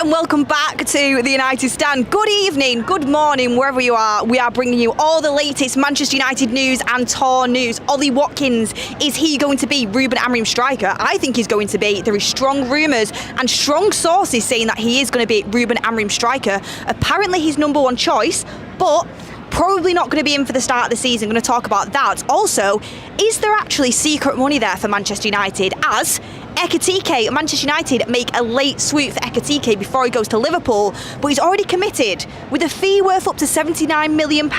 And welcome back to the United Stand. Good evening, good morning, wherever you are. We are bringing you all the latest Manchester United news and tour news. Ollie Watkins, is he going to be Ruben Amorim's striker? I think he's going to be. There is strong rumours and strong sources saying that he is going to be Ruben Amorim's striker. Apparently his number one choice, but probably not going to be in for the start of the season. Going to talk about that. Also, is there actually secret money there for Manchester United, as Ekitike, Manchester United make a late swoop for Ekitike before he goes to Liverpool, but he's already committed with a fee worth up to £79 million.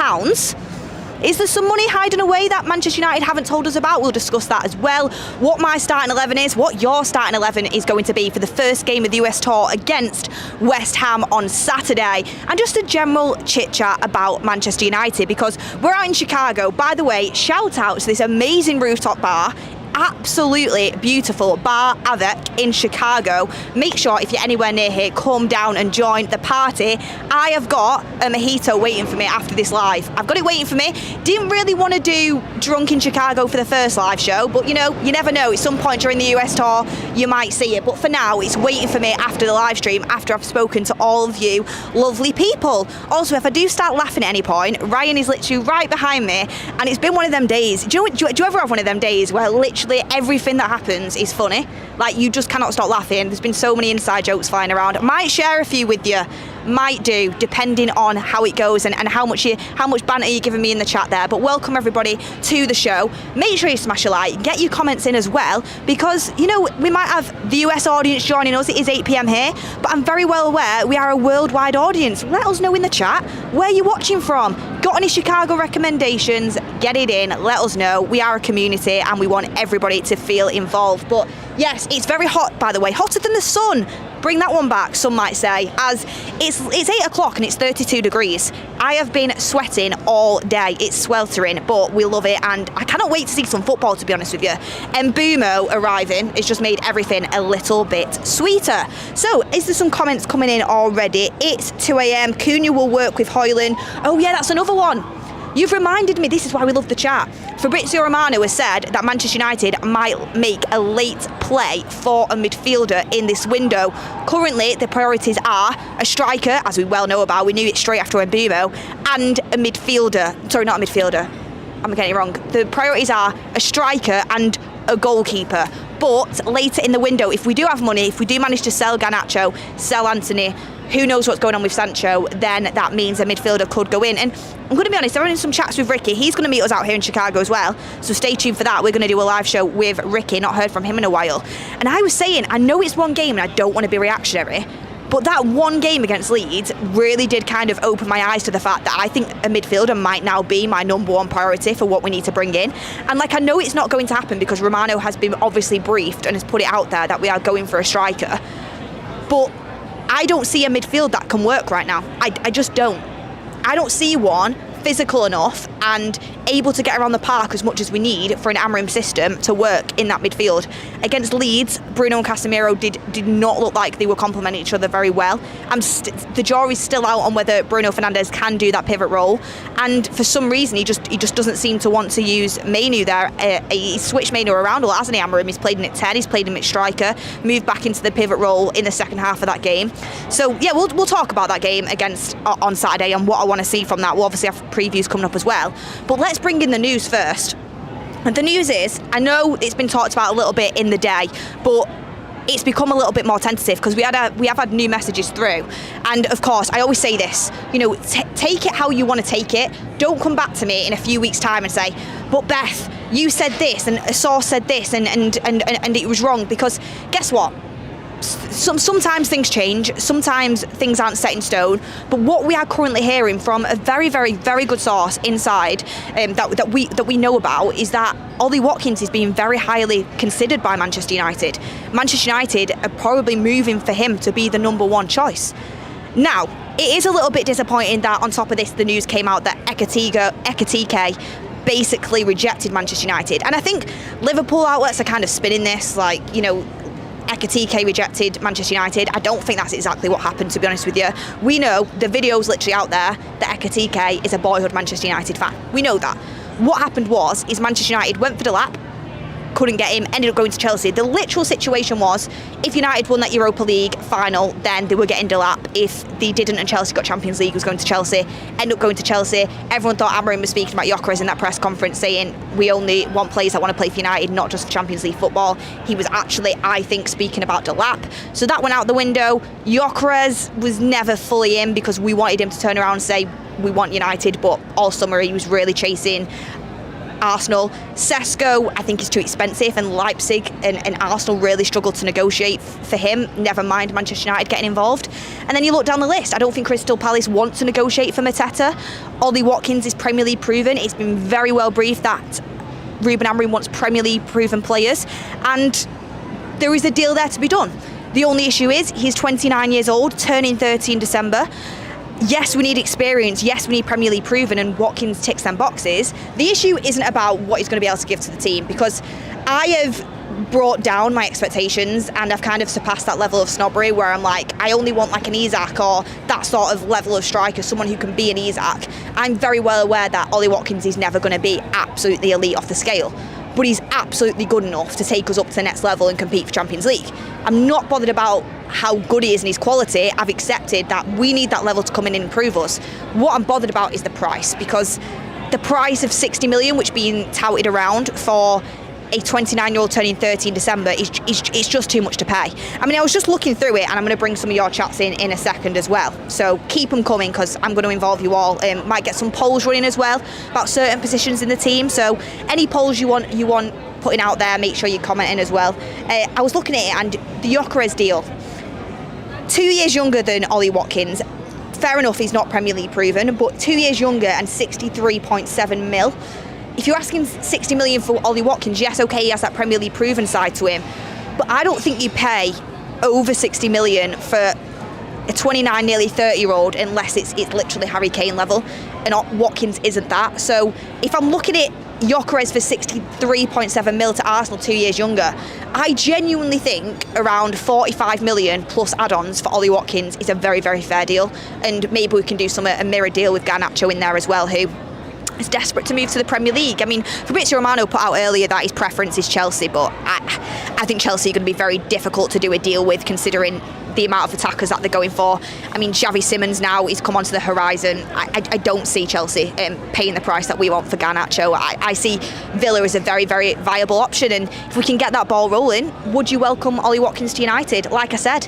Is there some money hiding away that Manchester United haven't told us about? We'll discuss that as well. What my starting 11 is, what your starting 11 is going to be for the first game of the US Tour against West Ham on Saturday. And just a general chit-chat about Manchester United, because we're out in Chicago. By the way, shout out to this amazing rooftop bar. Absolutely beautiful Bar Avec in Chicago. Make sure if you're anywhere near here, come down and join the party. I have got a mojito waiting for me after this live. I've got it waiting for me. Didn't really want to do Drunk in Chicago for the first live show, but you know, you never know. At some point during the US tour, you might see it. But for now, it's waiting for me after the live stream, after I've spoken to all of you lovely people. Also, if I do start laughing at any point, Ryan is literally right behind me, and it's been one of them days. Do you ever have one of them days where literally everything that happens is funny? Like, you just cannot stop laughing. There's been so many inside jokes flying around. I might share a few with you, might do, depending on how it goes and how much banter you're giving me in the chat there. But welcome everybody to the show. Make sure you smash a like, get your comments in as well, because you know, we might have the US audience joining us. It is 8 PM here, but I'm very well aware we are a worldwide audience. Let us know in the chat where you're watching from. Got any Chicago recommendations? Get it in, let us know. We are a community and we want everybody to feel involved. But yes, it's very hot, by the way, hotter than the sun. Bring that one back, some might say, as it's 8 o'clock and it's 32 degrees. I have been sweating all day. It's sweltering, but we love it, and I cannot wait to see some football, to be honest with you. And Mbumo arriving has just made everything a little bit sweeter. So, is there some comments coming in already? It's 2 AM. Cunha will work with Højlund. Oh yeah, that's another one. You've reminded me, this is why we love the chat. Fabrizio Romano has said that Manchester United might make a late play for a midfielder in this window. Currently, the priorities are a striker, as we well know about, we knew it straight after Mbumo, and a midfielder. Sorry, not a midfielder. I'm getting it wrong. The priorities are a striker and a goalkeeper. But later in the window, if we do have money, if we do manage to sell Garnacho, sell Anthony, who knows what's going on with Sancho, then that means a midfielder could go in. And I'm going to be honest, I'm having some chats with Ricky. He's going to meet us out here in Chicago as well, so stay tuned for that. We're going to do a live show with Ricky, not heard from him in a while. And I was saying, I know it's one game and I don't want to be reactionary, but that one game against Leeds really did kind of open my eyes to the fact that I think a midfielder might now be my number one priority for what we need to bring in. And like, I know it's not going to happen because Romano has been obviously briefed and has put it out there that we are going for a striker. But I don't see a midfield that can work right now. I just don't. I don't see one physical enough and able to get around the park as much as we need for an Amorim system to work in that midfield. Against Leeds, Bruno and Casemiro did not look like they were complementing each other very well. The jury's still out on whether Bruno Fernandes can do that pivot role, and for some reason he just doesn't seem to want to use Mainoo there. He switched Mainoo around a lot, hasn't he, Amorim? He's played him at 10, he's played him at striker, moved back into the pivot role in the second half of that game. So yeah, we'll talk about that game against on Saturday and what I want to see from that. We'll obviously have previews coming up as well, but let's bring in the news first. And the news is, I know it's been talked about a little bit in the day, but it's become a little bit more tentative because we have had new messages through. And of course, I always say this, you know, take it how you want to take it. Don't come back to me in a few weeks' time and say, but Beth, you said this and a source said this and it was wrong, because guess what? Sometimes things change, sometimes things aren't set in stone, but what we are currently hearing from a very, very, very good source inside that we know about is that Ollie Watkins is being very highly considered by Manchester United. Manchester United are probably moving for him to be the number one choice. Now, it is a little bit disappointing that on top of this, the news came out that Ekitike basically rejected Manchester United. And I think Liverpool outlets are kind of spinning this, like, you know, Ekitike rejected Manchester United. I don't think that's exactly what happened, to be honest with you. We know, the video's literally out there, that Ekitike is a boyhood Manchester United fan. We know that. What happened is Manchester United went for the lap, couldn't get him, ended up going to Chelsea. The literal situation was, if United won that Europa League final, then they were getting Delap. If they didn't and Chelsea got Champions League, was going to Chelsea. Ended up going to Chelsea. Everyone thought Amorim was speaking about Gyökeres in that press conference, saying we only want players that want to play for United, not just for Champions League football. He was actually, I think, speaking about Delap. So that went out the window. Gyökeres was never fully in because we wanted him to turn around and say we want United, but all summer he was really chasing Arsenal. Sesko, I think, is too expensive, and Leipzig and Arsenal really struggled to negotiate for him, never mind Manchester United getting involved. And then you look down the list, I don't think Crystal Palace want to negotiate for Mateta. Ollie Watkins is Premier League proven. It's been very well briefed that Ruben Amorim wants Premier League proven players, and there is a deal there to be done. The only issue is he's 29 years old, turning 30 in December. Yes, we need experience. Yes, we need Premier League proven, and Watkins ticks them boxes. The issue isn't about what he's going to be able to give to the team, because I have brought down my expectations and I've kind of surpassed that level of snobbery where I'm like, I only want like an Isak or that sort of level of striker, someone who can be an Isak. I'm very well aware that Ollie Watkins is never going to be absolutely elite off the scale, but he's absolutely good enough to take us up to the next level and compete for Champions League. I'm not bothered about how good he is and his quality. I've accepted that we need that level to come in and improve us. What I'm bothered about is the price, because the price of 60 million, which being touted around for a 29-year-old turning 30 in December, it's just too much to pay. I mean, I was just looking through it, and I'm going to bring some of your chats in a second as well. So keep them coming, because I'm going to involve you all. Might get some polls running as well about certain positions in the team. So any polls you want putting out there, make sure you comment in as well. I was looking at it, and the Gyökeres deal, 2 years younger than Ollie Watkins. Fair enough, he's not Premier League proven, but 2 years younger and 63.7 mil. If you're asking 60 million for Ollie Watkins, yes, okay, he has that Premier League proven side to him, but I don't think you pay over 60 million for a 29, nearly 30-year-old unless it's literally Harry Kane level, and Watkins isn't that. So if I'm looking at Gyökeres for 63.7 mil to Arsenal 2 years younger, I genuinely think around 45 million plus add-ons for Ollie Watkins is a very, very fair deal, and maybe we can do a mirror deal with Garnacho in there as well, who is desperate to move to the Premier League. I mean, Fabrizio Romano put out earlier that his preference is Chelsea, but I think Chelsea are going to be very difficult to do a deal with, considering the amount of attackers that they're going for. I mean, Xavi Simons now is come onto the horizon. I don't see Chelsea paying the price that we want for Garnacho. I see Villa as a very, very viable option, and if we can get that ball rolling, would you welcome Ollie Watkins to United? Like I said,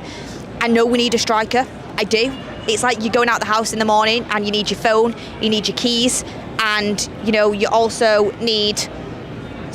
I know we need a striker. I do. It's like you're going out the house in the morning and you need your phone, you need your keys, and you also need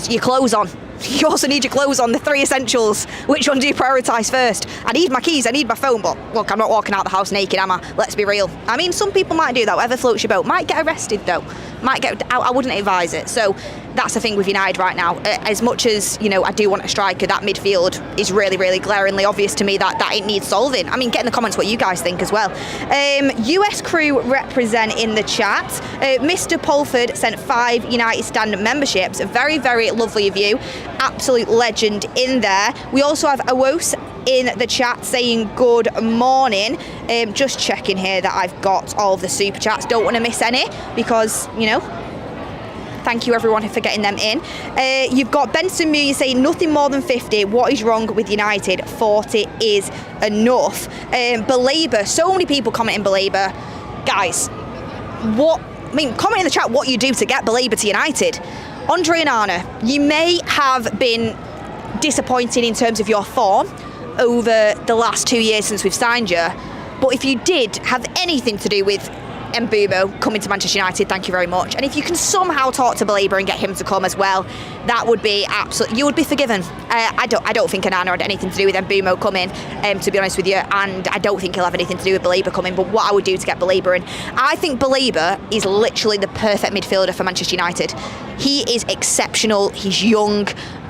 your clothes on. You also need your clothes on, the three essentials. Which one do you prioritise first? I need my keys, I need my phone, but look, I'm not walking out the house naked, am I? Let's be real. I mean, some people might do that, whatever floats your boat. Might get arrested though. I wouldn't advise it. So that's the thing with United right now. As much as, I do want a striker, that midfield is really, really glaringly obvious to me that it needs solving. I mean, get in the comments what you guys think as well. US crew represent in the chat. Mr. Polford sent 5 United Stand memberships. Very, very lovely of you. Absolute legend in there. We also have Awos in the chat saying good morning. Just checking here that I've got all of the super chats. Don't want to miss any, because thank you everyone for getting them in. You've got Benson Muir saying nothing more than 50. What is wrong with United? 40 is enough. Belabor, so many people commenting Belabor. Guys, comment in the chat what you do to get Belabor to United. Andre Onana, you may have been disappointed in terms of your form over the last 2 years since we've signed you, but if you did have anything to do with Mbeumo coming to Manchester United, thank you very much. And if you can somehow talk to Belabor and get him to come as well, that would be you would be forgiven. I don't think Onana had anything to do with Mbeumo coming, to be honest with you, and I don't think he'll have anything to do with Belabor coming. But what I would do to get Belabor in, I think Belabor is literally the perfect midfielder for Manchester United. He is exceptional. He's young,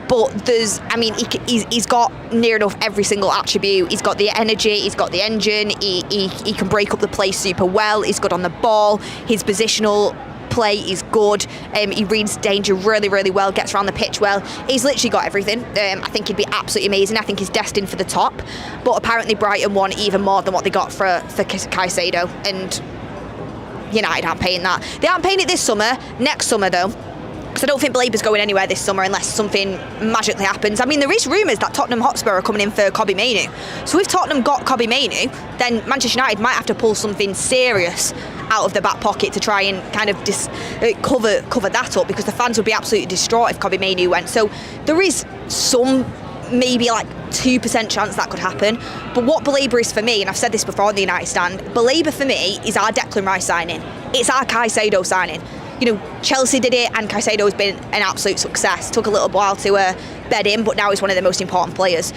but he's got near enough every single attribute. He's got the energy, he's got the engine, he can break up the play super well, he's good on the ball, his positional play is good, he reads danger really, really well, gets around the pitch well. He's literally got everything. I think he'd be absolutely amazing. I think he's destined for the top, but apparently Brighton want even more than what they got for Caicedo, and United aren't paying that. They aren't paying it this summer. Next summer though, So I don't think Belaber's going anywhere this summer unless something magically happens. I mean, there is rumours that Tottenham Hotspur are coming in for Kobbie Mainoo. So if Tottenham got Kobbie Mainoo, then Manchester United might have to pull something serious out of the back pocket to try and kind of cover that up, because the fans would be absolutely distraught if Kobbie Mainoo went. So there is some, maybe like 2% chance that could happen. But what Belaber is for me, and I've said this before on the United stand, Belaber for me is our Declan Rice signing. It's our Caicedo signing. You know, Chelsea did it, and Caicedo has been an absolute success. Took a little while to bed in, but now he's one of the most important players.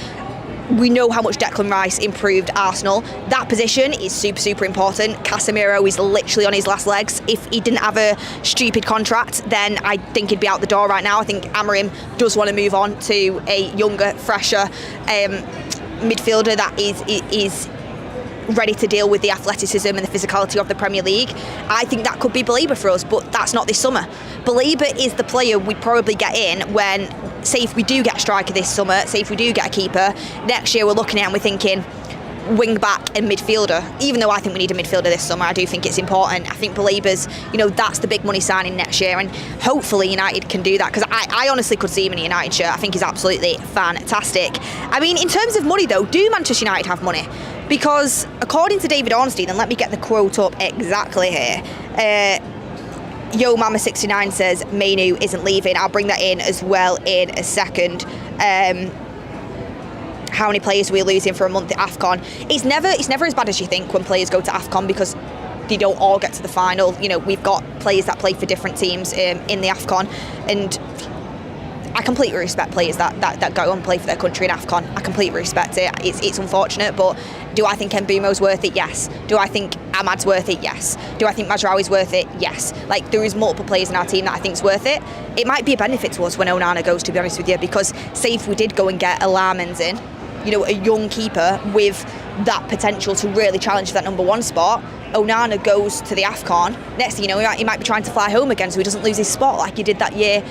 We know how much Declan Rice improved Arsenal. That position is super, super important. Casemiro is literally on his last legs. If he didn't have a stupid contract, then I think he'd be out the door right now. I think Amorim does want to move on to a younger, fresher midfielder that is ready to deal with the athleticism and the physicality of the Premier League. I think that could be Belaber for us, but that's not this summer. Belaber is the player we'd probably get in when, say if we do get a striker this summer, say if we do get a keeper, next year we're looking at and we're thinking wing back and midfielder. Even though I think we need a midfielder this summer, I do think it's important. I think Belaber's, that's the big money signing next year, and hopefully United can do that, because I honestly could see him in a United shirt. I think he's absolutely fantastic. I mean, in terms of money though, do Manchester United have money? Because according to David Ornstein, and let me get the quote up exactly here, Yo Mama 69 says Mainoo isn't leaving. I'll bring that in as well in a second. How many players are we losing for a month at AFCON? It's never as bad as you think when players go to AFCON, because they don't all get to the final. We've got players that play for different teams in the AFCON, and I completely respect players that go and play for their country in AFCON. I completely respect it. It's unfortunate, but do I think Mbeumo's worth it? Yes. Do I think Ahmad's worth it? Yes. Do I think Mazraoui's worth it? Yes. Like, there is multiple players in our team that I think's worth it. It might be a benefit to us when Onana goes, to be honest with you, because say if we did go and get a Larmans in, a young keeper with that potential to really challenge for that number one spot, Onana goes to the AFCON. Next thing you know, he might be trying to fly home again, so he doesn't lose his spot like he did that year.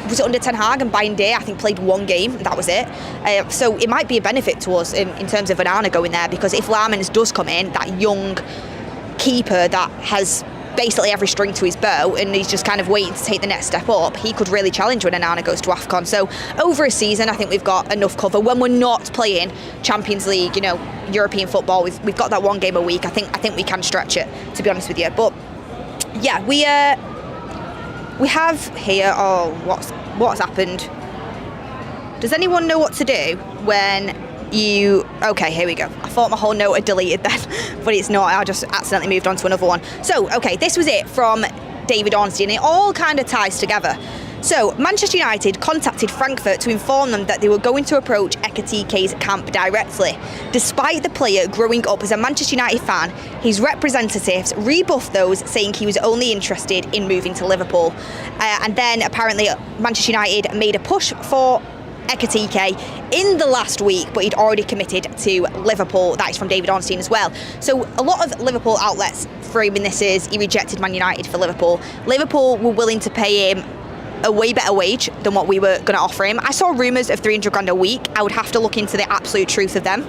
Was it under Ten Hag? And Bayern Day, I think, played one game. That was it. So it might be a benefit to us in terms of Onana going there, because if Larmans does come in, that young keeper that has basically every string to his bow and he's just kind of waiting to take the next step up, he could really challenge when Onana goes to AFCON. So over a season, I think we've got enough cover. When we're not playing Champions League, European football, we've got that one game a week. I think we can stretch it, to be honest with you. But yeah, we have here, what's happened? Does anyone know what to do when okay, here we go. I thought my whole note had deleted then, but it's not. I just accidentally moved on to another one. So, okay, this was it from David Ornstein. It all kind of ties together. So, Manchester United contacted Frankfurt to inform them that they were going to approach Ekitike's camp directly. Despite the player growing up as a Manchester United fan, his representatives rebuffed those, saying he was only interested in moving to Liverpool. And then, apparently, Manchester United made a push for Ekitike in the last week, but he'd already committed to Liverpool. That is from David Ornstein as well. So a lot of Liverpool outlets framing this as he rejected Man United for Liverpool. Liverpool were willing to pay him a way better wage than what we were going to offer him. I saw rumours of 300 grand a week. I would have to look into the absolute truth of them.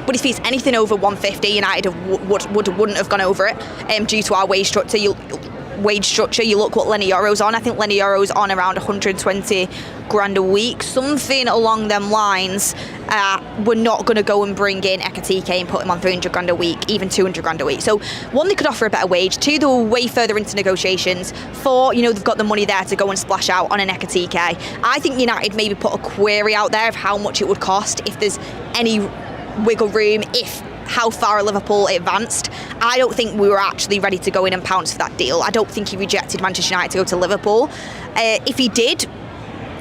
But if he's anything over 150, United wouldn't have gone over it due to our wage structure. You look what Lenny Yoro's on. I think Lenny Yoro's on around 120 grand a week, something along them lines. We're not going to go and bring in Ekitike and put him on 300 grand a week, even 200 grand a week. So one, they could offer a better wage. Two, they were way further into negotiations. Four, they've got the money there to go and splash out on an Ekitike. I think United maybe put a query out there of how much it would cost, if there's any wiggle room, how far Liverpool advanced. I don't think we were actually ready to go in and pounce for that deal. I don't think he rejected Manchester United to go to Liverpool. If he did,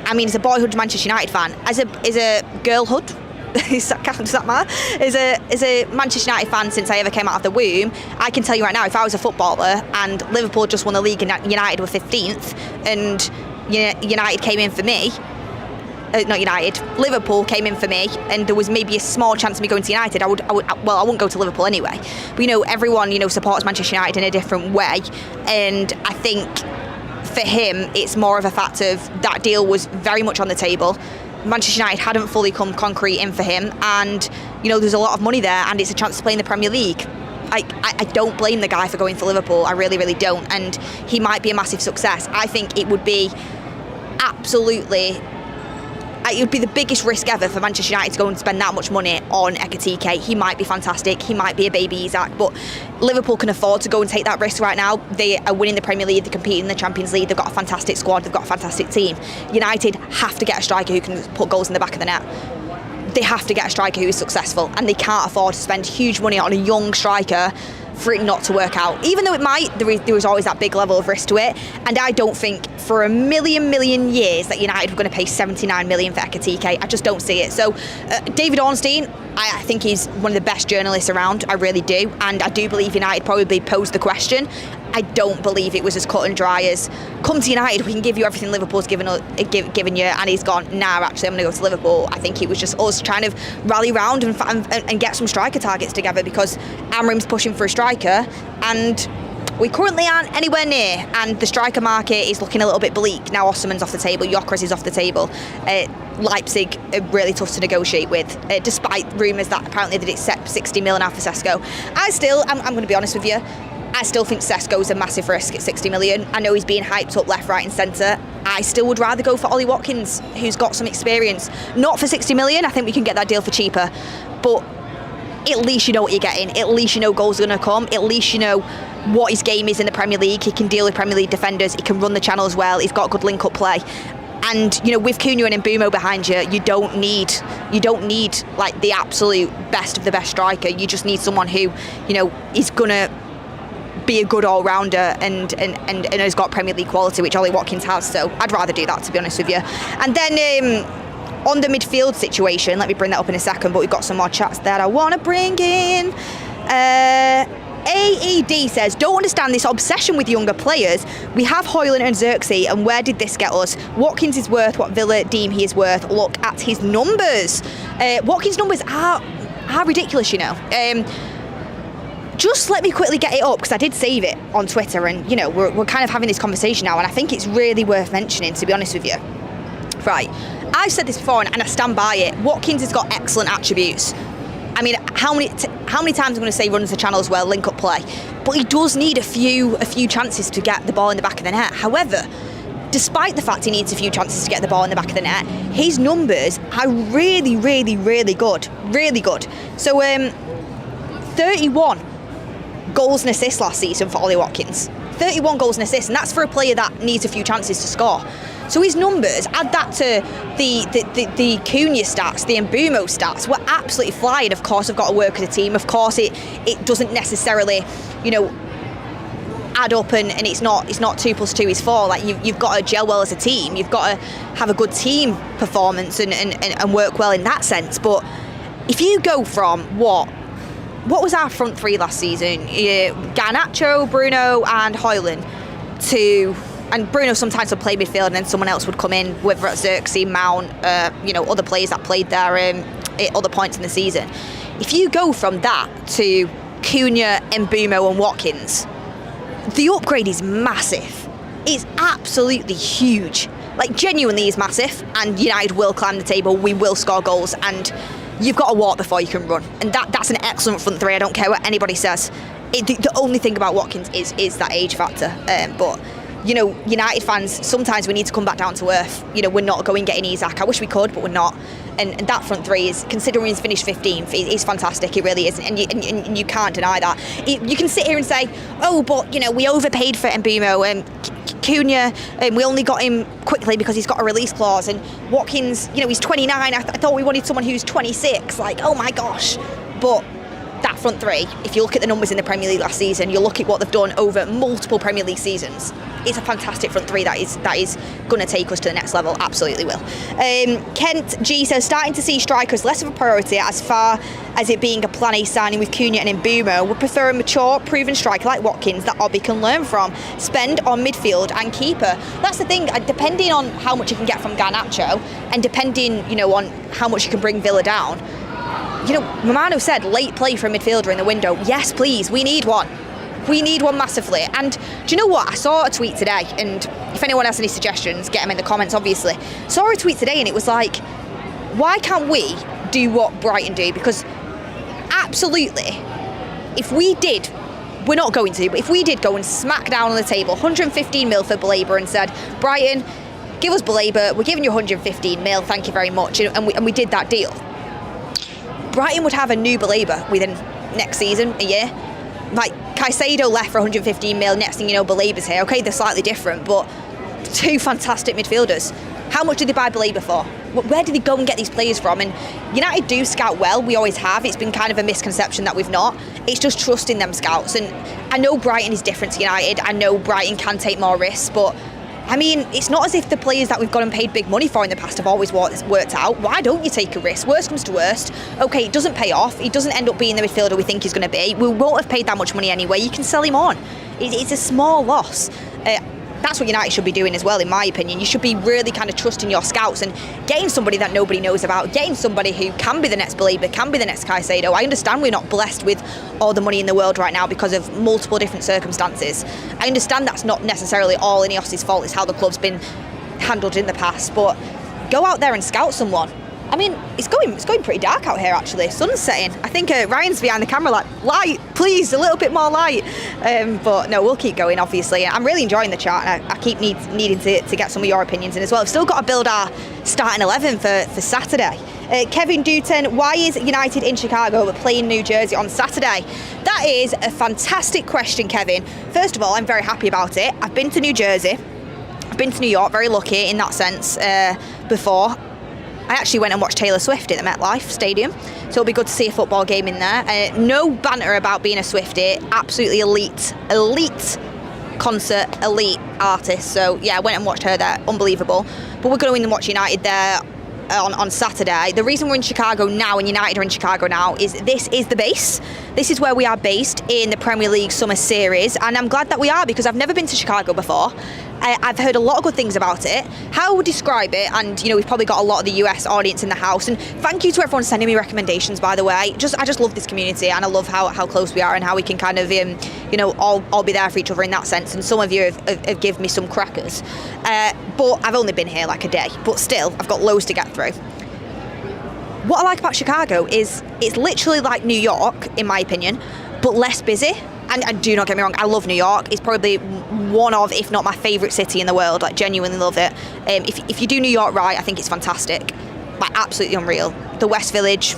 I mean, as a boyhood Manchester United fan, as a girlhood, does that matter? As a Manchester United fan since I ever came out of the womb, I can tell you right now, if I was a footballer and Liverpool just won the league and United were 15th and United came in for me, Liverpool came in for me, and there was maybe a small chance of me going to United, I wouldn't go to Liverpool anyway. But everyone supports Manchester United in a different way, and I think for him it's more of a fact of that deal was very much on the table. Manchester United hadn't fully come concrete in for him, and there's a lot of money there, and it's a chance to play in the Premier League. I don't blame the guy for going for Liverpool. I really, really don't. And he might be a massive success. I think it would be absolutely... It would be the biggest risk ever for Manchester United to go and spend that much money on Ekitike. He might be fantastic. He might be a baby Isak, but Liverpool can afford to go and take that risk right now. They are winning the Premier League. They're competing in the Champions League. They've got a fantastic squad. They've got a fantastic team. United have to get a striker who can put goals in the back of the net. They have to get a striker who is successful, and they can't afford to spend huge money on a young striker for it not to work out. Even though it might, there is always that big level of risk to it. And I don't think for a million years that United were going to pay 79 million for Ekitike. I just don't see it. So David Ornstein, I think he's one of the best journalists around. I really do. And I do believe United probably posed the question. I don't believe it was as cut and dry as, come to United, we can give you everything Liverpool's given you, and he's gone, nah, actually I'm going to go to Liverpool. I think it was just us trying to rally round and get some striker targets together, because Amrim's pushing for a striker and we currently aren't anywhere near, and the striker market is looking a little bit bleak. Now Osman's off the table, Gyökeres is off the table. Leipzig are really tough to negotiate with, despite rumours that apparently they'd accept 60 million now for Sesko. I'm going to be honest with you, I still think Sesko's a massive risk at 60 million. I know he's being hyped up left, right and centre. I still would rather go for Ollie Watkins, who's got some experience. Not for 60 million, I think we can get that deal for cheaper. But at least you know what you're getting. At least you know goals are going to come. At least you know what his game is in the Premier League. He can deal with Premier League defenders. He can run the channels well. He's got good link-up play. And, you know, with Cunha and Mbeumo behind you, you don't need like the absolute best of the best striker. You just need someone who, you know, is going to be a good all-rounder and has got Premier League quality, which Ollie Watkins has. So I'd rather do that, to be honest with you. And then on the midfield situation, let me bring that up in a second, but we've got some more chats that I want to bring in. AED says, don't understand this obsession with younger players. We have Højlund and Xerxes, and where did this get us? Watkins is worth what Villa deem he is worth. Look at his numbers. Watkins' numbers are ridiculous, you know. Just let me quickly get it up, because I did save it on Twitter, and, you know, we're kind of having this conversation now, and I think it's really worth mentioning, to be honest with you. Right, I've said this before, and I stand by it. Watkins has got excellent attributes. I mean, how many times I'm going to say runs the channels well, link up play, but he does need a few chances to get the ball in the back of the net. However, despite the fact he needs a few chances to get the ball in the back of the net, his numbers are really, really, really good. Really good. So, 31 goals and assists last season for Ollie Watkins. 31 goals and assists, and that's for a player that needs a few chances to score. So his numbers, add that to the Cunha stats, the Mbeumo stats, were absolutely flying. Of course, I've got to work as a team. Of course, it doesn't necessarily, you know, add up, and it's not 2 + 2 is 4. Like you've got to gel well as a team. You've got to have a good team performance and work well in that sense. But if you go from what was our front three last season? Garnacho, Bruno and Højlund and Bruno sometimes would play midfield, and then someone else would come in, whether it's Xerxes, Mount, you know, other players that played there at other points in the season. If you go from that to Cunha, Mbeumo and Watkins, the upgrade is massive. It's absolutely huge. Like, genuinely is massive, and United will climb the table, we will score goals, and you've got to walk before you can run. And that's an excellent front three. I don't care what anybody says. The only thing about Watkins is that age factor. But, you know, United fans, sometimes we need to come back down to earth. You know, we're not going getting Isak. I wish we could, but we're not. And that front three is, considering he's finished 15th, is fantastic. It really is. And you can't deny that. You can sit here and say, oh, but, you know, we overpaid for Mbeumo and Cunha, and we only got him quickly because he's got a release clause. And Watkins, you know, he's 29. I thought we wanted someone who's 26. Like, oh my gosh. But that front three, if you look at the numbers in the Premier League last season, you look at what they've done over multiple Premier League seasons, it's a fantastic front three that is going to take us to the next level. Absolutely will. Kent G says, starting to see strikers less of a priority as far as it being a plan A signing with Cunha and Mbeumo. Would prefer a mature, proven striker like Watkins that Obi can learn from. Spend on midfield and keeper. That's the thing, depending on how much you can get from Garnacho, and depending, you know, on how much you can bring Villa down. You know, Mainoo said late play for a midfielder in the window. Yes, please, we need one. We need one massively. And do you know what? I saw a tweet today, and if anyone has any suggestions, get them in the comments, obviously. Saw a tweet today, and it was like, why can't we do what Brighton do? Because absolutely, if we did, we're not going to, but if we did go and smack down on the table 115 mil for Baleba and said, Brighton, give us Baleba, we're giving you 115 mil, thank you very much, and we did that deal, Brighton would have a new Baleba within next season, a year. Like, Caicedo left for 115 mil, next thing you know, Baleba's here. Okay, they're slightly different, but two fantastic midfielders. How much did they buy Baleba for? Where did they go and get these players from? And United do scout well, we always have. It's been kind of a misconception that we've not. It's just trusting them scouts. And I know Brighton is different to United. I know Brighton can take more risks, but I mean, it's not as if the players that we've gone and paid big money for in the past have always worked out. Why don't you take a risk? Worst comes to worst. Okay, it doesn't pay off. He doesn't end up being the midfielder we think he's going to be. We won't have paid that much money anyway. You can sell him on. It's a small loss. That's what United should be doing as well, in my opinion. You should be really kind of trusting your scouts and getting somebody that nobody knows about, getting somebody who can be the next Baleba, can be the next Caicedo. I understand we're not blessed with all the money in the world right now because of multiple different circumstances. I understand that's not necessarily all Ineos's fault, it's how the club's been handled in the past, but go out there and scout someone. I mean, it's going pretty dark out here actually. Sun's setting. I think Ryan's behind the camera like, light, please, a little bit more light. But no, we'll keep going obviously. I'm really enjoying the chat and I keep needing to get some of your opinions in as well. We've still got to build our starting 11 for Saturday. Kevin Dutton, why is United in Chicago but playing New Jersey on Saturday? That is a fantastic question, Kevin. First of all, I'm very happy about it. I've been to New Jersey. I've been to New York, very lucky in that sense before. I actually went and watched Taylor Swift at the MetLife Stadium, so it'll be good to see a football game in there. No banter about being a Swiftie, absolutely elite concert, elite artist. So yeah, I went and watched her there, unbelievable. But we're going to watch United there on Saturday. The reason we're in Chicago now and United are in Chicago now is this is the base. This is where we are based in the Premier League Summer Series, and I'm glad that we are because I've never been to Chicago before. I've heard a lot of good things about it. How I would describe it, and you know, we've probably got a lot of the US audience in the house, and thank you to everyone sending me recommendations, by the way. I just love this community and I love how close we are and how we can kind of you know, all be there for each other in that sense, and some of you have given me some crackers. But I've only been here like a day, but still I've got loads to get through. What I like about Chicago is it's literally like New York, in my opinion, but less busy. And do not get me wrong, I love New York. It's probably one of, if not my favourite city in the world. Like, genuinely love it. If you do New York right, I think it's fantastic. Like, absolutely unreal. The West Village,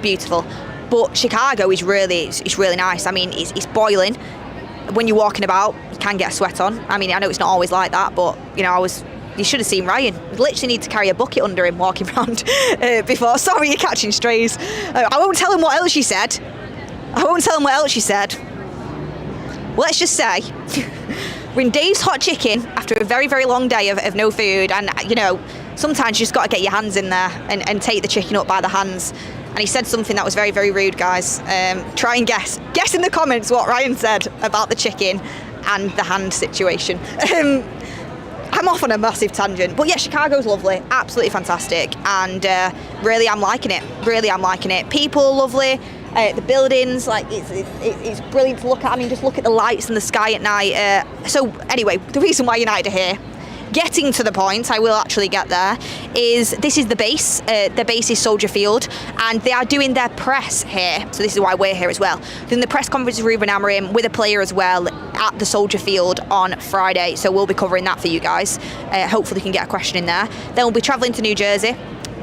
beautiful. But Chicago is really nice. I mean, it's boiling. When you're walking about, you can get a sweat on. I mean, I know it's not always like that, but you know, you should have seen Ryan. You literally need to carry a bucket under him walking around before. Sorry, you're catching strays. I won't tell him what else you said. Let's just say we're in Dave's Hot Chicken after a very, very long day of no food, and you know, sometimes you just got to get your hands in there and take the chicken up by the hands. And he said something that was very, very rude, guys. Try and guess in the comments what Ryan said about the chicken and the hand situation. I'm off on a massive tangent, but yeah, Chicago's lovely, absolutely fantastic, and really I'm liking it. People are lovely. The buildings, like it's brilliant to look at. I mean, just look at the lights and the sky at night. So anyway, the reason why United are here, getting to the point, I will actually get there, is this is the base. The base is Soldier Field, and they are doing their press here. So this is why we're here as well. Doing the press conference with Ruben Amorim with a player as well at the Soldier Field on Friday. So we'll be covering that for you guys. Hopefully we can get a question in there. Then we'll be travelling to New Jersey,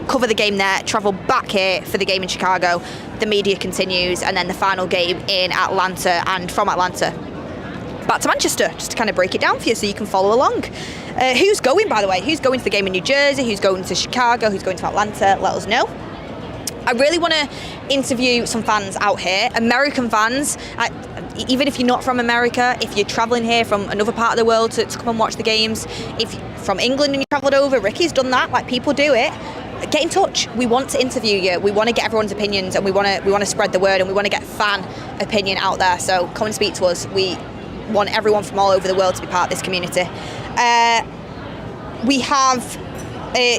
cover the game there, travel back here for the game in Chicago. The media continues, and then the final game in Atlanta, and from Atlanta back to Manchester, just to kind of break it down for you so you can follow along. Who's going, by the way? Who's going to the game in New Jersey? Who's going to Chicago? Who's going to Atlanta? Let us know. I really want to interview some fans out here, American fans. Even if you're not from America, if you're travelling here from another part of the world to come and watch the games, if you're from England and you travelled over, Ricky's done that, like people do it. Get in touch. We want to interview you. We want to get everyone's opinions, and we want to spread the word, and we want to get fan opinion out there. So come and speak to us. We want everyone from all over the world to be part of this community. We have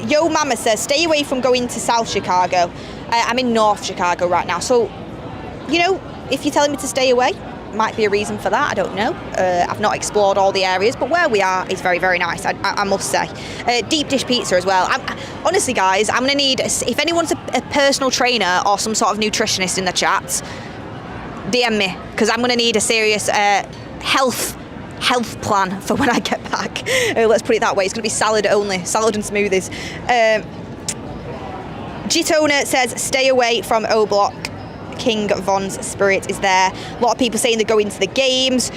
Yo Mama says, stay away from going to South Chicago. I'm in North Chicago right now, so you know, if you're telling me to stay away, might be a reason for that. I don't know. I've not explored all the areas, but where we are is very, very nice, I must say. Deep dish pizza as well. Honestly, guys, I'm going to need, if anyone's a personal trainer or some sort of nutritionist in the chat, DM me, because I'm going to need a serious health plan for when I get back. Let's put it that way. It's going to be salad only, salad and smoothies. Gitona says, stay away from O-Block. King Von's spirit is there. A lot of people saying they're going to the games.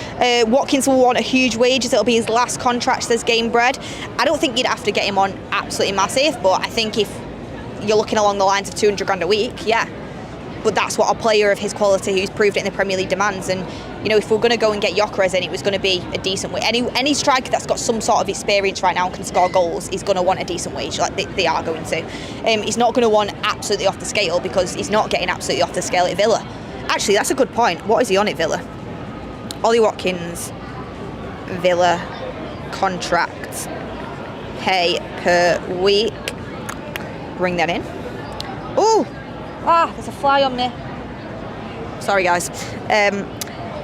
Watkins will want a huge wages. It'll be his last contract, says Game Bread. I don't think you'd have to get him on absolutely massive, but I think if you're looking along the lines of 200 grand a week, yeah. But that's what a player of his quality who's proved it in the Premier League demands. And, you know, if we're going to go and get Gyökeres in, it was going to be a decent wage. Any striker that's got some sort of experience right now and can score goals is going to want a decent wage, like they are going to. He's not going to want absolutely off the scale, because he's not getting absolutely off the scale at Villa. Actually, that's a good point. What is he on at Villa? Ollie Watkins, Villa, contract, pay per week. Bring that in. Oh! There's a fly on me. Sorry, guys.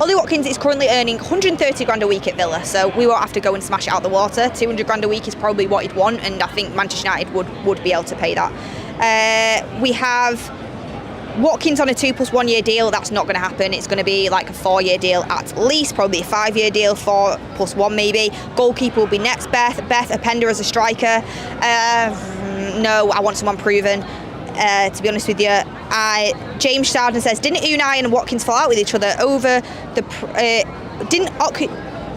Ollie Watkins is currently earning 130 grand a week at Villa, so we won't have to go and smash it out the water. 200 grand a week is probably what he'd want, and I think Manchester United would be able to pay that. We have Watkins on a 2+1 year deal. That's not going to happen. It's going to be like a 4-year deal at least, probably a 5-year deal, 4+1 maybe. Goalkeeper will be next, Beth Openda as a striker. No, I want someone proven. To be honest with you, James Sarden says, didn't Unai and Watkins fall out with each other over the?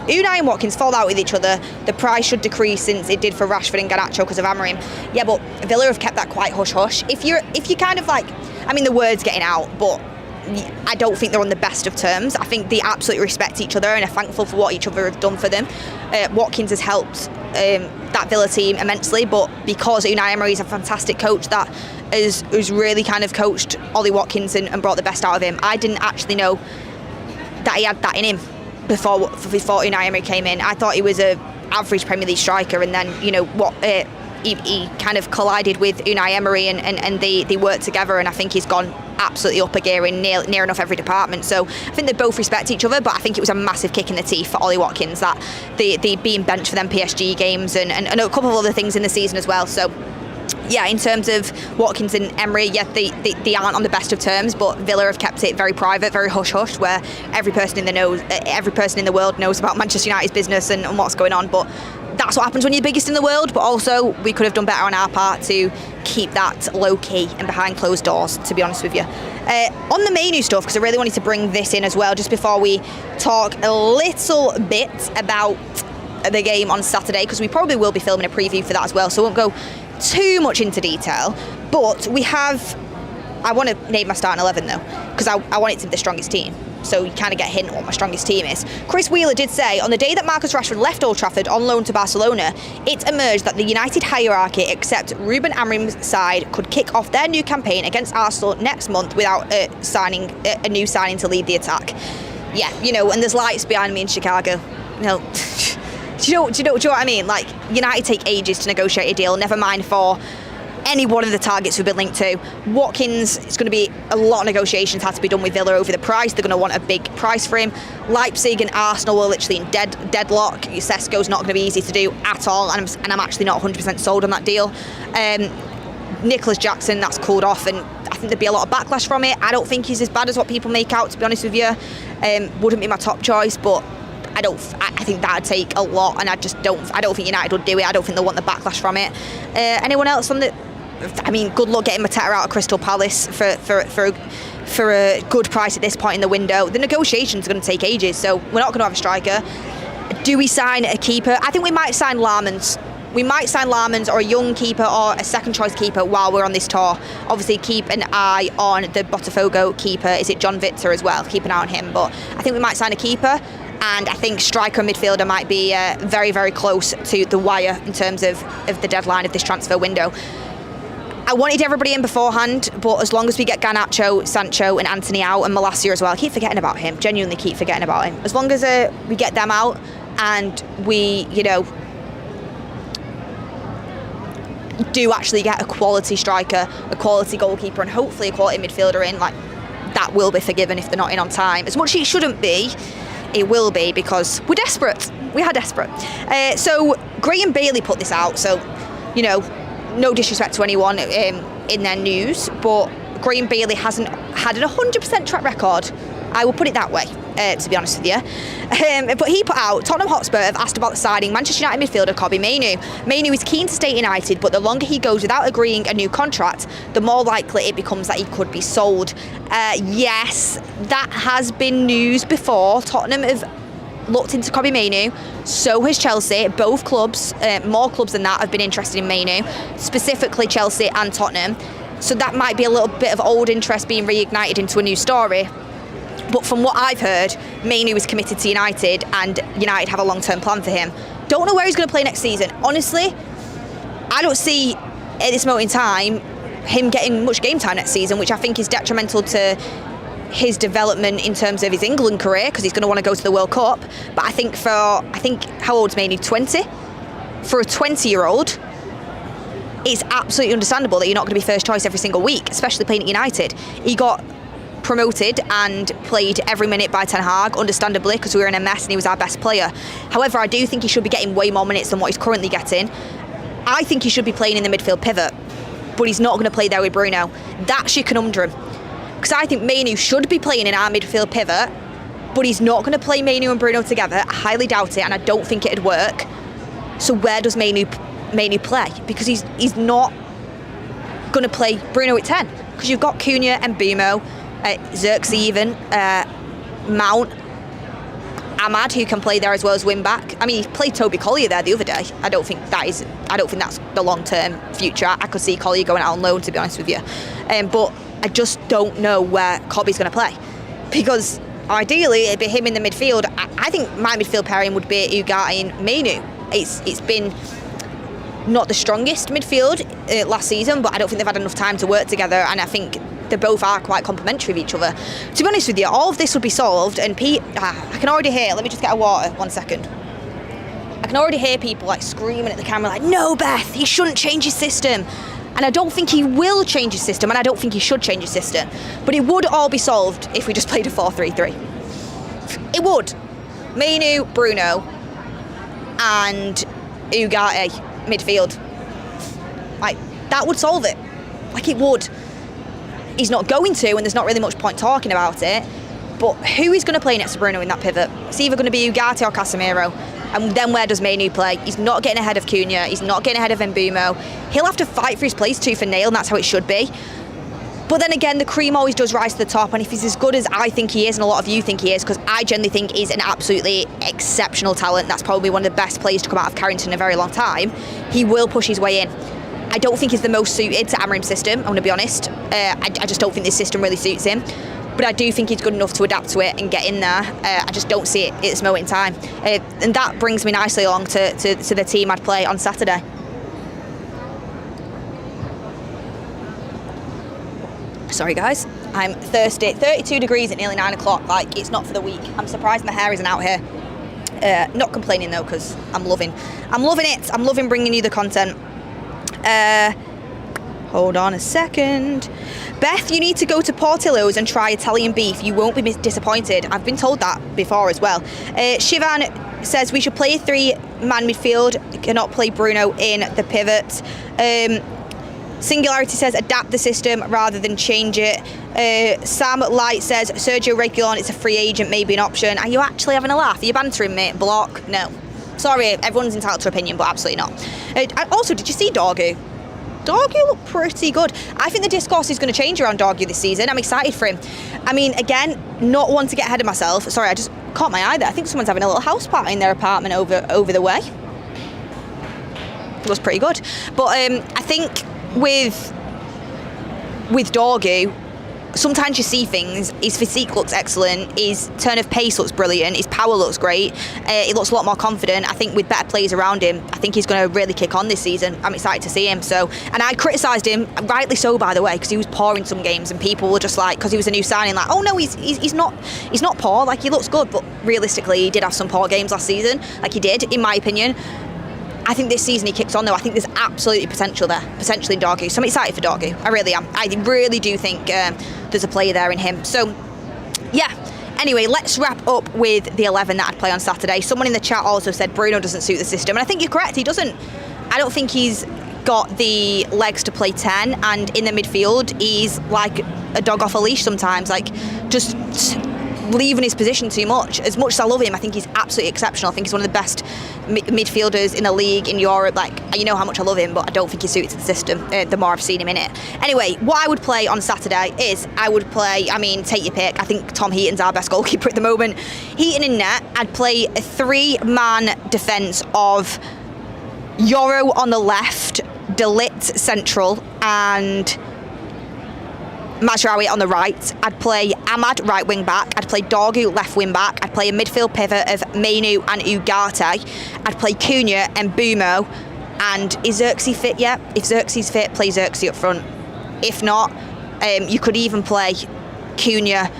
Unai and Watkins fall out with each other? The price should decrease since it did for Rashford and Garnacho because of Amorim. Yeah, but Villa have kept that quite hush hush. If you kind of like, I mean, the word's getting out, but I don't think they're on the best of terms. I think they absolutely respect each other and are thankful for what each other have done for them. Watkins has helped that Villa team immensely, but because Unai Emery is a fantastic coach that has really kind of coached Ollie Watkins and brought the best out of him. I didn't actually know that he had that in him before Unai Emery came in. I thought he was a average Premier League striker, and then, you know, what he kind of collided with Unai Emery and they worked together, and I think he's gone absolutely up a gear in near enough every department. So I think they both respect each other, but I think it was a massive kick in the teeth for Ollie Watkins that they being benched for them PSG games and a couple of other things in the season as well. So yeah, in terms of Watkins and Emery, yeah, they aren't on the best of terms, but Villa have kept it very private, very hush-hush, where every person in the world knows about Manchester United's business and what's going on. But that's what happens when you're the biggest in the world, but also we could have done better on our part to keep that low-key and behind closed doors, to be honest with you. On the Mainoo stuff, because I really wanted to bring this in as well, just before we talk a little bit about the game on Saturday, because we probably will be filming a preview for that as well, so I won't go too much into detail. But we have, I want to name my starting 11 though, because I want it to be the strongest team, so you kind of get a hint of what my strongest team is. Chris Wheeler did say, on the day that Marcus Rashford left Old Trafford on loan to Barcelona, it emerged that the United hierarchy, except Ruben Amorim's side, could kick off their new campaign against Arsenal next month without a new signing to lead the attack. Yeah, you know, and there's lights behind me in Chicago. You know, do you know what I mean? Like, United take ages to negotiate a deal, never mind for any one of the targets we've been linked to. Watkins, it's going to be a lot of negotiations had to be done with Villa over the price. They're going to want a big price for him. Leipzig and Arsenal are literally in deadlock. Sesko's not going to be easy to do at all, and I'm actually not 100% sold on that deal. Nicholas Jackson, that's cooled off, and I think there'd be a lot of backlash from it. I don't think he's as bad as what people make out, to be honest with you. Wouldn't be my top choice, but I think that'd take a lot, and I don't think United would do it. I don't think they'll want the backlash from it. Anyone else on the? I mean, good luck getting Mateta out of Crystal Palace for a good price at this point in the window. The negotiations are going to take ages, so we're not going to have a striker. Do we sign a keeper? I think we might sign Larmans. We might sign Larmans or a young keeper or a second choice keeper while we're on this tour. Obviously, keep an eye on the Botafogo keeper. Is it John Vitzer as well? Keep an eye on him. But I think we might sign a keeper. And I think striker and midfielder might be very, very close to the wire in terms of the deadline of this transfer window. I wanted everybody in beforehand, but as long as we get Garnacho, Sancho and Anthony out, and Malacia as well, I keep forgetting about him, genuinely keep forgetting about him. As long as we get them out and we, you know, do actually get a quality striker, a quality goalkeeper, and hopefully a quality midfielder in, like, that will be forgiven if they're not in on time. As much as it shouldn't be, it will be, because we're desperate. We are desperate. So Graham Bailey put this out, so, you know, no disrespect to anyone in their news, but Graham Bailey hasn't had an 100% track record I will put it that way, to be honest with you. But he put out, Tottenham Hotspur have asked about signing Manchester United midfielder Kobbie Mainoo. Mainoo is keen to stay at United, but the longer he goes without agreeing a new contract, the more likely it becomes that he could be sold. Yes, that has been news before. Tottenham have looked into Kobbie Mainoo, so has Chelsea. Both clubs, more clubs than that, have been interested in Mainoo, specifically Chelsea and Tottenham. So that might be a little bit of old interest being reignited into a new story. But from what I've heard, Mainoo is committed to United and United have a long-term plan for him. Don't know where he's going to play next season. Honestly, I don't see at this moment in time him getting much game time next season, which I think is detrimental to his development in terms of his England career, because he's going to want to go to the World Cup. But I think how old is Mainoo? 20? For a 20-year-old, it's absolutely understandable that you're not going to be first choice every single week, especially playing at United. He got promoted and played every minute by Ten Hag, understandably, because we were in a mess and he was our best player. However, I do think he should be getting way more minutes than what he's currently getting. I think he should be playing in the midfield pivot, but he's not going to play there with Bruno. That's your conundrum. Because I think Mainoo should be playing in our midfield pivot, but he's not going to play Mainoo and Bruno together. I highly doubt it, and I don't think it'd work. So where does Mainoo play? Because he's not going to play Bruno at 10. Because you've got Cunha and Mbeumo, Xerxes even, Mount, Ahmad, who can play there as well as wing back. I mean, he played Toby Collier there the other day. I don't think that's the long-term future. I could see Collier going out on loan, to be honest with you. But I just don't know where Kobbie's going to play, because ideally it'd be him in the midfield. I think my midfield pairing would be Ugarte and Mainoo. It's been not the strongest midfield last season, but I don't think they've had enough time to work together, and I think they both are quite complementary of each other. To be honest with you, all of this would be solved, and I can already hear, let me just get a water, 1 second. I can already hear people like screaming at the camera like, no, Beth, he shouldn't change his system. And I don't think he will change his system, and I don't think he should change his system. But it would all be solved if we just played a 4-3-3. It would. Mainoo, Bruno, and Ugarte, midfield. Like, that would solve it. Like, it would. He's not going to, and there's not really much point talking about it. But who is going to play next to Bruno in that pivot? It's either going to be Ugarte or Casemiro. And then where does Mainoo play? He's not getting ahead of Cunha. He's not getting ahead of Mbeumo. He'll have to fight for his place tooth and nail, and that's how it should be. But then again, the cream always does rise to the top, and if he's as good as I think he is, and a lot of you think he is, because I generally think he's an absolutely exceptional talent, that's probably one of the best players to come out of Carrington in a very long time, he will push his way in. I don't think he's the most suited to Amorim's system, I'm going to be honest. I just don't think this system really suits him. But I do think he's good enough to adapt to it and get in there. I just don't see it at this moment in time. And that brings me nicely along to the team I'd play on Saturday. Sorry guys, I'm thirsty. 32 degrees at nearly 9 o'clock, like it's not for the weak. I'm surprised my hair isn't out here. Not complaining though, because I'm loving it. I'm loving bringing you the content. Hold on a second. Beth, you need to go to Portillo's and try Italian beef. You won't be disappointed. I've been told that before as well. Shivan says we should play a 3-man midfield. Cannot play Bruno in the pivot. Singularity says adapt the system rather than change it. Sam Light says Sergio Reguilon is a free agent, maybe an option. Are you actually having a laugh? Are you bantering me? Block? No. Sorry, everyone's entitled to opinion, but absolutely not. Also, did you see Dorgu? Dorgu looked pretty good. I think the discourse is going to change around Dorgu this season. I'm excited for him. I mean, again, not one to get ahead of myself. Sorry, I just caught my eye there. I think someone's having a little house party in their apartment over the way. It was pretty good. But I think with Dorgu, sometimes you see things. His physique looks excellent. His turn of pace looks brilliant. His power looks great. He looks a lot more confident. I think with better players around him, I think he's going to really kick on this season. I'm excited to see him. So, and I criticised him, rightly so, by the way, because he was poor in some games, and people were just like, because he was a new signing, like, oh no, he's not poor. Like, he looks good, but realistically, he did have some poor games last season. Like he did, in my opinion. I think this season he kicks on though. I think there's absolutely potential there, potentially in Dorgu. So I'm excited for Dorgu. I really am. I really do think there's a player there in him. So, yeah. Anyway, let's wrap up with the 11 that I'd play on Saturday. Someone in the chat also said Bruno doesn't suit the system. And I think you're correct, he doesn't. I don't think he's got the legs to play 10. And in the midfield, he's like a dog off a leash sometimes. Like, just leaving his position too much. As much as I love him, I think he's absolutely exceptional. I think he's one of the best midfielders in the league in Europe. Like, you know how much I love him, but I don't think he's suited to the system the more I've seen him in it. Anyway, what I would play on Saturday is take your pick. I think Tom Heaton's our best goalkeeper at the moment. Heaton in net. I'd play a 3-man defence of Yoro on the left, De Ligt central, and Mazraoui on the right. I'd play Ahmad right wing back. I'd play Dorgu left wing back. I'd play a midfield pivot of Mainoo and Ugarte. I'd play Cunha and Mbeumo. And is Xerxes fit yet? If Xerxes fit, play Xerxes up front. If not, you could even play Cunha,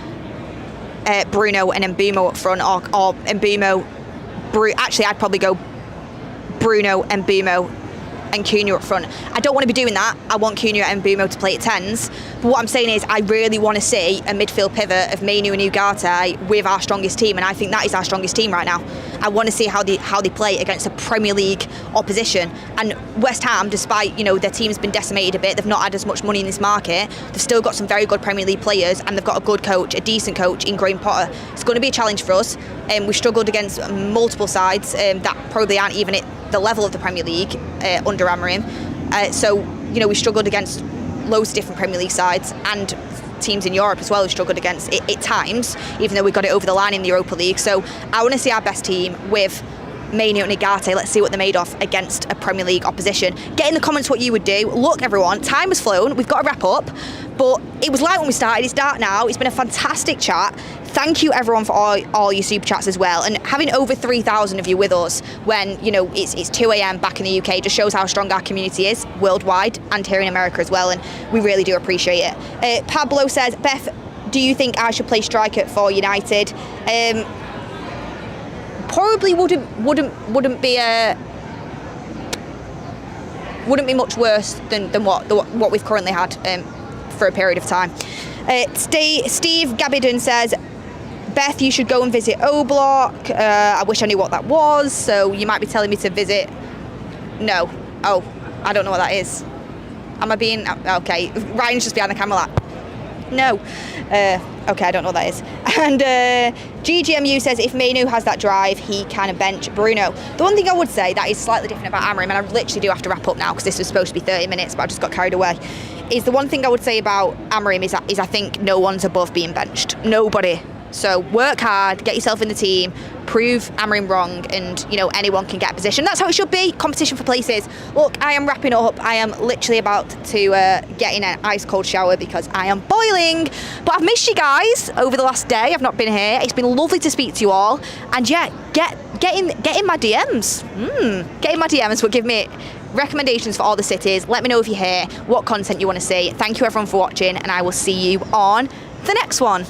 Bruno and Mbeumo up front, or Mbeumo. Actually, I'd probably go Bruno and Mbeumo and Cunha up front. I don't want to be doing that. I want Cunha and Mbeumo to play at 10s. But what I'm saying is I really want to see a midfield pivot of Mainoo and Ugarte with our strongest team, and I think that is our strongest team right now. I want to see how they play against a Premier League opposition. And West Ham, despite their team's been decimated a bit, they've not had as much money in this market, they've still got some very good Premier League players, and they've got a good coach, a decent coach in Graham Potter. It's going to be a challenge for us. We've struggled against multiple sides that probably aren't even at the level of the Premier League under Amorim. So we struggled against loads of different Premier League sides and teams in Europe as well who struggled against it at times, even though we got it over the line in the Europa League. So I want to see our best team with Mainoo and Ugarte. Let's see what they're made of against a Premier League opposition. Get in the comments what you would do. Look, everyone, time has flown. We've got to wrap up. But it was light when we started. It's dark now. It's been a fantastic chat. Thank you, everyone, for all your super chats as well. And having over 3,000 of you with us when, it's 2 a.m. back in the UK just shows how strong our community is worldwide and here in America as well. And we really do appreciate it. Pablo says, Beth, do you think I should play striker for United? Probably wouldn't be much worse than what we've currently had for a period of time. Steve Gabidon says, Beth, you should go and visit O Block. I wish I knew what that was, so you might be telling me to visit. No. Oh, I don't know what that is. Am I being okay? Ryan's just behind the camera like, no. Okay, I don't know what that is. And GGMU says if Mainoo has that drive, he can bench Bruno. The one thing I would say that is slightly different about Amorim, and I literally do have to wrap up now because this was supposed to be 30 minutes, but I just got carried away, is the one thing I would say about Amorim is I think no one's above being benched. Nobody. So work hard, get yourself in the team, prove Amorim wrong, and anyone can get a position. That's how it should be. Competition for places. Look, I am wrapping up. I am literally about to get in an ice cold shower because I am boiling. But I've missed you guys over the last day. I've not been here. It's been lovely to speak to you all. And yeah, get in my DMs. Get in my DMs. But give me recommendations for all the cities. Let me know if you're here, what content you want to see. Thank you everyone for watching, and I will see you on the next one.